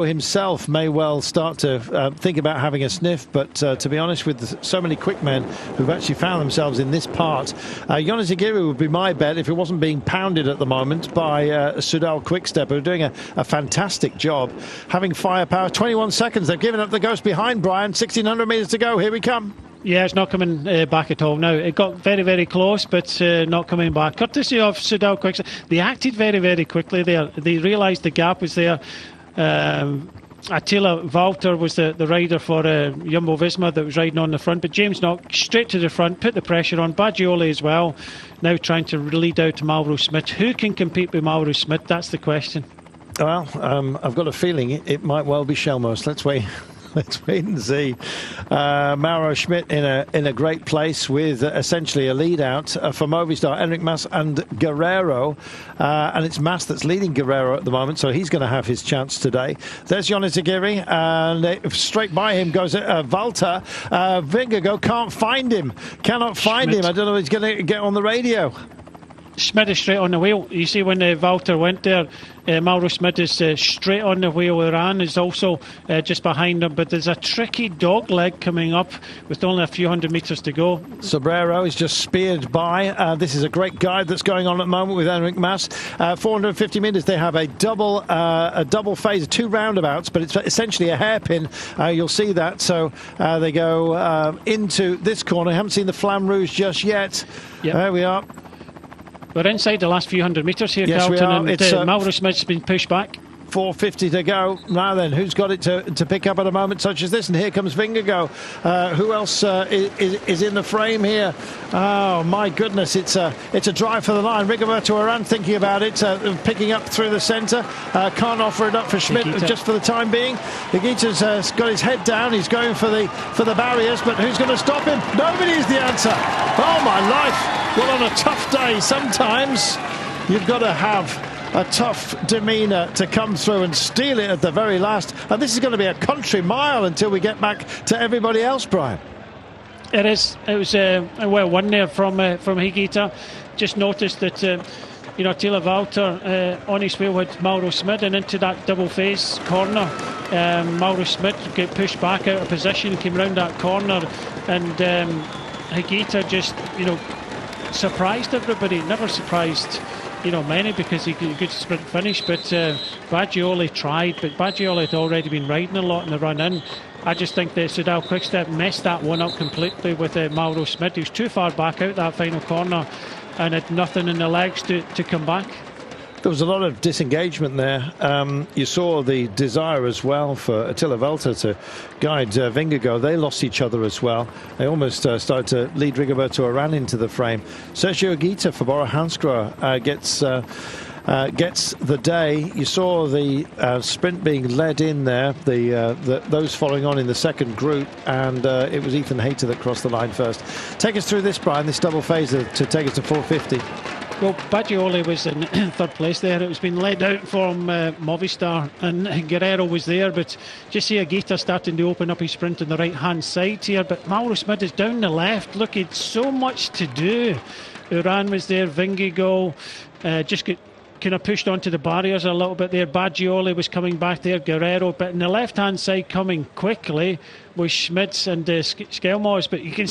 himself may well start to think about having a sniff, but to be honest, with so many quick men who've actually found themselves in this part, Jonas Higuita would be my bet if it wasn't being pounded at the moment by Soudal Quickstep, who are doing a fantastic job, having firepower. 21 seconds, they've given up the ghost behind, Brian. 1,600 metres to go, here we come. Yeah, it's not coming back at all now. It got very, very close, but not coming back. Courtesy of Soudal Quickstep. They acted very, very quickly there. They realised the gap was there. Attila Valter was the rider for Jumbo-Visma that was riding on the front, but James Knock straight to the front, put the pressure on. Baggioli as well, now trying to lead out to Mauro Schmidt. Who can compete with Mauro Schmidt? That's the question. Well, I've got a feeling it might well be Shelmos. Let's wait. Let's wait and see. Mauro Schmidt in a great place with essentially a lead out for Movistar, Enric Mas and Guerrero. And it's Mas that's leading Guerrero at the moment, so he's going to have his chance today. There's Jonas Higuita, and straight by him goes Valter. Vingegaard can't find him. Cannot find him. I don't know if he's going to get on the radio. Schmidt is straight on the wheel. You see when Valter went there, Mauro Schmidt is straight on the wheel. Iran is also just behind him, but there's a tricky dog leg coming up with only a few hundred metres to go. Sobrero is just speared by. This is a great guide that's going on at the moment with Enric Mas. 450 metres, they have a double phase, two roundabouts, but it's essentially a hairpin. You'll see that. So they go into this corner. I haven't seen the Flamme Rouge just yet. Yep. There we are. We're inside the last few hundred metres here, yes, Carlton, and Mauro Schmidt's been pushed back. 450 to go. Now then, who's got it to pick up at a moment such as this? And here comes Vingegaard. Who else is in the frame here? Oh, my goodness. It's a drive for the line. Rigoberto Urán thinking about it, picking up through the centre. Can't offer it up for Schmidt just for the time being. Higuita's got his head down. He's going for the barriers, but who's going to stop him? Nobody is the answer. Oh, my life. Well, on a tough day, sometimes you've got to have a tough demeanour to come through and steal it at the very last. And this is going to be a country mile until we get back to everybody else, Brian. It is. It was a well won there from Higuita. Just noticed that Attila Valter on his wheel with Mauro Schmidt, and into that double phase corner. Mauro Schmidt got pushed back out of position, came round that corner, and Higuita just surprised everybody. Never surprised many, because he got a good sprint finish, but Baggioli tried, but Baggioli had already been riding a lot in the run in. I just think that Soudal Quickstep messed that one up completely with Mauro Schmidt. He was too far back out that final corner and had nothing in the legs to come back. There was a lot of disengagement there. You saw the desire as well for Attila Valter to guide Vingegaard. They lost each other as well. They almost started to lead Rigoberto Urán into the frame. Sergio Higuita for Bora Hansgrohe gets the day. You saw the sprint being led in there, those following on in the second group, and it was Ethan Hayter that crossed the line first. Take us through this, Brian, this double phase to take us to 450. Well, Baggioli was in third place there. It was being led out from Movistar, and Guerrero was there, but just see Higuita starting to open up his sprint on the right-hand side here. But Mauro Schmidt is down the left. Look, he had so much to do. Urán was there, Vingegaard just got kind of pushed onto the barriers a little bit there. Baggioli was coming back there, Guerrero, but on the left-hand side coming quickly was Schmidt and Skelmos. But you can see